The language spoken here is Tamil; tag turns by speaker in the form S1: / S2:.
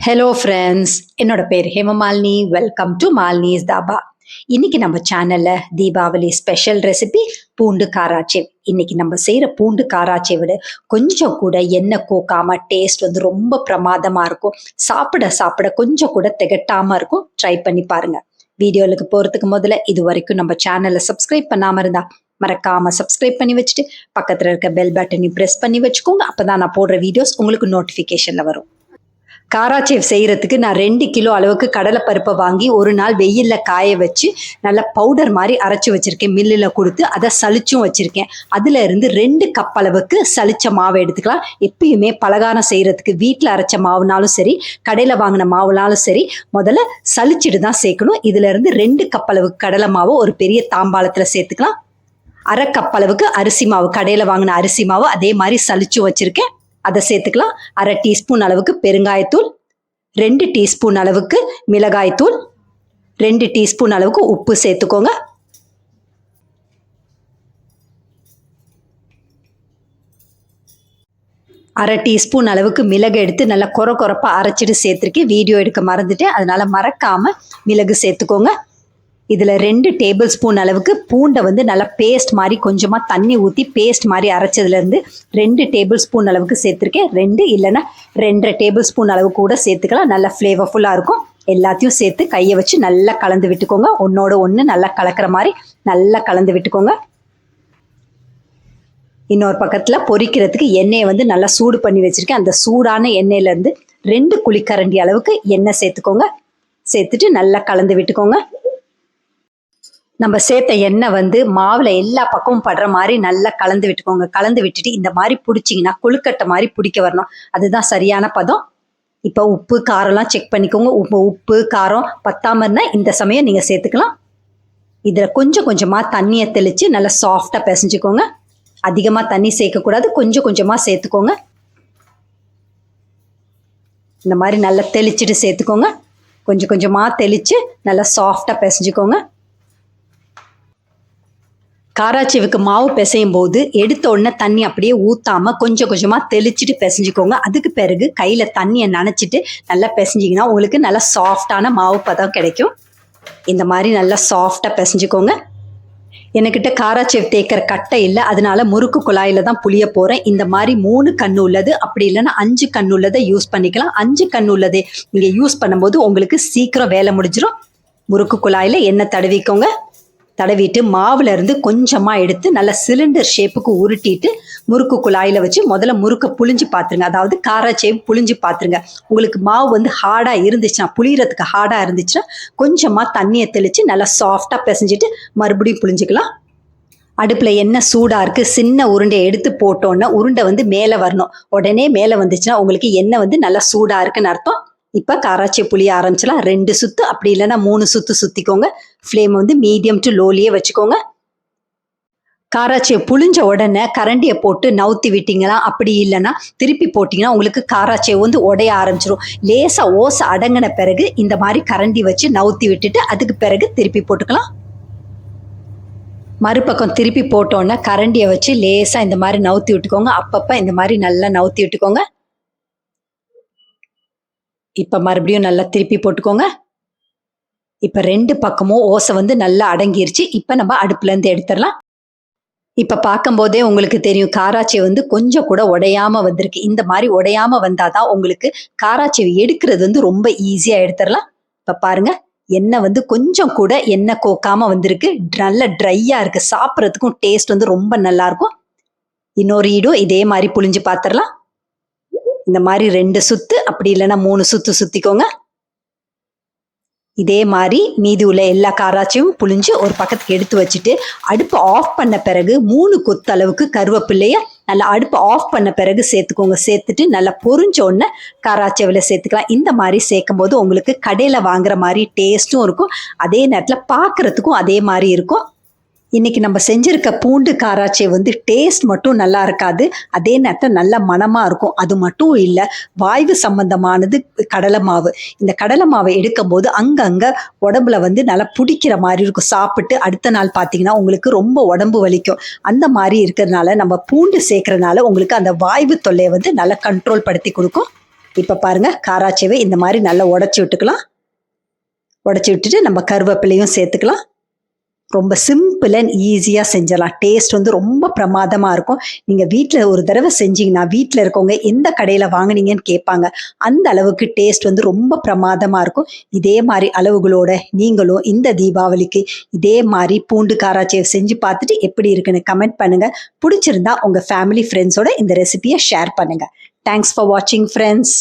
S1: ஹலோ ஃப்ரெண்ட்ஸ், என்னோட பேர் ஹேமமாலினி. Welcome to Malini's dhaba. இன்னைக்கு நம்ம சேனல்ல தீபாவளி ஸ்பெஷல் ரெசிபி பூண்டு காராச்சேவ். இன்னைக்கு நம்ம செய்யற பூண்டு காராச்சேவோட கொஞ்சம் கூட எண்ணெய் கோக்காம டேஸ்ட் ரொம்ப பிரமாதமா இருக்கும். சாப்பிட சாப்பிட கொஞ்சம் கூட திகட்டாம இருக்கும். ட்ரை பண்ணி பாருங்க. வீடியோலுக்கு போறதுக்கு முதல்ல இது வரைக்கும் நம்ம சேனலை சப்ஸ்கிரைப் பண்ணாம இருந்தா மறக்காம சப்ஸ்கிரைப் பண்ணி வச்சுட்டு பக்கத்துல இருக்க பெல் பட்டனையும் ப்ரெஸ் பண்ணி வச்சுக்கோங்க. அப்பதான் நான் போடுற வீடியோஸ் உங்களுக்கு நோட்டிபிகேஷன்ல வரும். காராச்சேவ் செய்யறதுக்கு நான் 2 கிலோ அளவுக்கு கடலைப்பருப்பை வாங்கி ஒரு நாள் வெயில்ல காய வச்சு நல்லா பவுடர் மாதிரி அரைச்சி வச்சிருக்கேன். மில்லில் கொடுத்து அதை சளிச்சும் வச்சிருக்கேன். அதுல இருந்து 2 கப் அளவுக்கு சளிச்ச மாவை எடுத்துக்கலாம். எப்பயுமே பலகாரம் செய்யறதுக்கு வீட்டில் அரைச்ச மாவுனாலும் சரி, கடையில வாங்கின மாவுனாலும் சரி, முதல்ல சளிச்சிட்டு தான் சேர்க்கணும். இதுல இருந்து 2 கப் அளவுக்கு கடலை மாவை ஒரு பெரிய தாம்பாளத்துல சேர்த்துக்கலாம். 1/2 கப் அளவுக்கு அரிசி மாவு, கடையில வாங்கின அரிசி மாவு அதே மாதிரி சளிச்சு வச்சிருக்கேன், அதை சேர்த்துக்கலாம். 1/2 டீஸ்பூன் அளவுக்கு பெருங்காயத்தூள், 2 டீஸ்பூன் அளவுக்கு மிளகாய்த்தூள், 2 டீஸ்பூன் அளவுக்கு உப்பு சேர்த்துக்கோங்க. அரை டீஸ்பூன் அளவுக்கு மிளகு எடுத்து நல்லா கொரப்பா அரைச்சிட்டு சேர்த்துருக்கேன். வீடியோ எடுக்க மறந்துட்டேன், அதனால மறக்காம மிளகு சேர்த்துக்கோங்க. இதில் 2 டேபிள் ஸ்பூன் அளவுக்கு பூண்டை நல்லா பேஸ்ட் மாதிரி கொஞ்சமாக தண்ணி ஊற்றி பேஸ்ட் மாதிரி அரைச்சதுலேருந்து 2 டேபிள் ஸ்பூன் அளவுக்கு சேர்த்துருக்கேன். 2 இல்லைன்னா 2.5 டேபிள் ஸ்பூன் அளவுக்கு கூட சேர்த்துக்கலாம். நல்லா ஃப்ளேவர்ஃபுல்லாக இருக்கும். எல்லாத்தையும் சேர்த்து கையை வச்சு நல்லா கலந்து விட்டுக்கோங்க. ஒன்றோட ஒன்று நல்லா கலக்கிற மாதிரி நல்லா கலந்து விட்டுக்கோங்க. இன்னொரு பக்கத்தில் பொரிக்கிறதுக்கு எண்ணெயை நல்லா சூடு பண்ணி வச்சுருக்கேன். அந்த சூடான எண்ணெயிலேருந்து 2 குழிக்கரண்டி அளவுக்கு எண்ணெய் சேர்த்துக்கோங்க. சேர்த்துட்டு நல்லா கலந்து விட்டுக்கோங்க. நம்ம சேர்த்த எண்ணெய் மாவில் எல்லா பக்கமும் படுற மாதிரி நல்லா கலந்து விட்டுக்கோங்க. கலந்து விட்டுட்டு இந்த மாதிரி பிடிச்சிங்கன்னா கொழுக்கட்டை மாதிரி பிடிக்க வரணும். அதுதான் சரியான பதம். இப்போ உப்பு காரம்லாம் செக் பண்ணிக்கோங்க. உப்பு காரம் பத்தாம இருந்தால் இந்த சமயம் நீங்கள் சேர்த்துக்கலாம். இதில் கொஞ்சம் கொஞ்சமாக தண்ணியை தெளித்து நல்லா சாஃப்டாக பிசைஞ்சுக்கோங்க. அதிகமாக தண்ணி சேர்க்கக்கூடாது, கொஞ்சம் கொஞ்சமாக சேர்த்துக்கோங்க. இந்த மாதிரி நல்லா தெளிச்சுட்டு சேர்த்துக்கோங்க. கொஞ்சம் கொஞ்சமாக தெளித்து நல்லா சாஃப்டாக பிசைஞ்சுக்கோங்க. காராச்சேவுக்கு மாவு பிசையும் போது எடுத்த உடனே தண்ணி அப்படியே ஊத்தாம கொஞ்சம் கொஞ்சமா தெளிச்சுட்டு பிசைஞ்சுக்கோங்க. அதுக்கு பிறகு கையில தண்ணியை நனைச்சிட்டு நல்லா பிசைஞ்சிங்கன்னா உங்களுக்கு நல்லா சாஃப்டான மாவு பதம் கிடைக்கும். இந்த மாதிரி நல்லா சாஃப்டா பிசைஞ்சுக்கோங்க. என்கிட்ட காராச்சேவ் தேய்க்கிற கட்டை இல்லை, அதனால முறுக்கு குழாயில தான் புளிய போறேன். இந்த மாதிரி 3 கண்ணு உள்ளது, அப்படி இல்லைன்னா 5 கண்ணு உள்ளதை யூஸ் பண்ணிக்கலாம். 5 கண்ணு உள்ளதை நீங்க யூஸ் பண்ணும்போது உங்களுக்கு சீக்கிரம் வேலை முடிஞ்சிடும். முறுக்கு குழாயில எண்ணெய் தடவிக்கோங்க. தடவிட்டு மாவுல இருந்து கொஞ்சமா எடுத்து நல்லா சிலிண்டர் ஷேப்புக்கு உருட்டிட்டு முறுக்கு குழாயில வச்சு முதல்ல முறுக்க புளிஞ்சு பாத்துருங்க. அதாவது காராச்சேவ் புளிஞ்சு பாத்துருங்க. உங்களுக்கு மாவு ஹார்டா இருந்துச்சுன்னா, புளியறதுக்கு ஹார்டா இருந்துச்சுன்னா கொஞ்சமா தண்ணியை தெளிச்சு நல்லா சாஃப்டா பிசைஞ்சிட்டு மறுபடியும் புளிஞ்சுக்கலாம். அடுப்புல எண்ணெய் சூடா இருக்கு. சின்ன உருண்டையை எடுத்து போட்டோன்னா உருண்டை மேல வரணும். உடனே மேல வந்துச்சுன்னா உங்களுக்கு எண்ணெய் நல்லா சூடா இருக்குன்னு அர்த்தம். இப்போ காராச்சேவ் புளிய ஆரம்பிச்சலாம். 2 சுத்து அப்படி இல்லைன்னா 3 சுத்து சுத்திக்கோங்க. ஃப்ளேம் மீடியம் டு லோலியே வச்சுக்கோங்க. காராச்சேவ் புளிஞ்ச உடனே கரண்டியை போட்டு நவுத்தி விட்டீங்களா, அப்படி இல்லைன்னா திருப்பி போட்டிங்கன்னா உங்களுக்கு காராச்சேவ் உடைய ஆரம்பிச்சிடும். லேசா ஓசை அடங்கின பிறகு இந்த மாதிரி கரண்டி வச்சு நவுத்தி விட்டுட்டு அதுக்கு பிறகு திருப்பி போட்டுக்கலாம். மறுபக்கம் திருப்பி போட்டோன்னா கரண்டியை வச்சு லேசா இந்த மாதிரி நவுத்தி விட்டுக்கோங்க. அப்பப்ப இந்த மாதிரி நல்லா நவுத்தி விட்டுக்கோங்க. இப்ப மறுபடியும் நல்லா திருப்பி போட்டுக்கோங்க. இப்ப 2 பக்கமும் ஓசை நல்லா அடங்கிருச்சு. இப்ப நம்ம அடுப்புல இருந்து எடுத்துடலாம். இப்ப பார்க்கும் போதே உங்களுக்கு தெரியும் காராச்சேவ் கொஞ்சம் கூட உடையாம வந்திருக்கு. இந்த மாதிரி உடையாம வந்தாதான் உங்களுக்கு காராச்சேவ் எடுக்கிறது ரொம்ப ஈஸியா எடுத்துடலாம். இப்ப பாருங்க, எண்ணெய் கொஞ்சம் கூட எண்ணெய் கோக்காம வந்திருக்கு. நல்ல ட்ரையா இருக்கு. சாப்பிட்றதுக்கும் டேஸ்ட் ரொம்ப நல்லா இருக்கும். இன்னொரு ஈடும் இதே மாதிரி புளிஞ்சு பார்த்துடலாம். இந்த மாதிரி 2 சுத்து அப்படி இல்லைன்னா 3 சுத்து சுத்திக்கோங்க. இதே மாதிரி மீதி உள்ள எல்லா காராச்சேவும் புளிஞ்சு ஒரு பக்கத்துக்கு எடுத்து வச்சுட்டு அடுப்பு ஆஃப் பண்ண பிறகு 3 கொத்து அளவுக்கு கருவேப்பிள்ளைய நல்லா அடுப்பு ஆஃப் பண்ண பிறகு சேர்த்துக்கோங்க. சேர்த்துட்டு நல்லா பொரிஞ்ச உடனே காராச்சேவில் சேர்த்துக்கலாம். இந்த மாதிரி சேர்க்கும் போது உங்களுக்கு கடையில் வாங்குற மாதிரி டேஸ்ட்டும் இருக்கும். அதே நேரத்தில் பார்க்கறதுக்கும் அதே மாதிரி இருக்கும். இன்னைக்கு நம்ம செஞ்சிருக்க பூண்டு காராச்சேவ் டேஸ்ட் மட்டும் நல்லா இருக்காது, அதே நேரத்தில் நல்ல மனமா இருக்கும். அது மட்டும் இல்லை, வாய்வு சம்பந்தமானது கடலை மாவு. இந்த கடலை மாவை எடுக்கும் போது அங்கங்க உடம்புல நல்லா பிடிக்கிற மாதிரி இருக்கும். சாப்பிட்டு அடுத்த நாள் பார்த்தீங்கன்னா உங்களுக்கு ரொம்ப உடம்பு வலிக்கும். அந்த மாதிரி இருக்கிறதுனால நம்ம பூண்டு சேர்க்கறதுனால உங்களுக்கு அந்த வாய்வு தொல்லையை நல்லா கண்ட்ரோல் படுத்தி கொடுக்கும். இப்போ பாருங்க, காராச்சேவை இந்த மாதிரி நல்லா உடச்சி விட்டுக்கலாம். உடச்சி விட்டுட்டு நம்ம கருவேப்பிலையும் சேர்த்துக்கலாம். ரொம்ப சிம்பிள் அண்ட் ஈஸியாக செஞ்சிடலாம். டேஸ்ட் வந்து ரொம்ப பிரமாதமாக இருக்கும். நீங்கள் வீட்டில் ஒரு தடவை செஞ்சீங்கன்னா வீட்டில் இருக்கவங்க எந்த கடையில் வாங்குனீங்கன்னு கேட்பாங்க. அந்த அளவுக்கு டேஸ்ட் வந்து ரொம்ப பிரமாதமாக இருக்கும். இதே மாதிரி அளவுகளோட நீங்களும் இந்த தீபாவளிக்கு இதே மாதிரி பூண்டு காராச்சேவ் செஞ்சு பார்த்துட்டு எப்படி இருக்குன்னு கமெண்ட் பண்ணுங்க. பிடிச்சிருந்தா உங்கள் ஃபேமிலி ஃப்ரெண்ட்ஸோட இந்த ரெசிபியை ஷேர் பண்ணுங்க. தேங்க்ஸ் ஃபார் வாட்சிங் ஃப்ரெண்ட்ஸ்.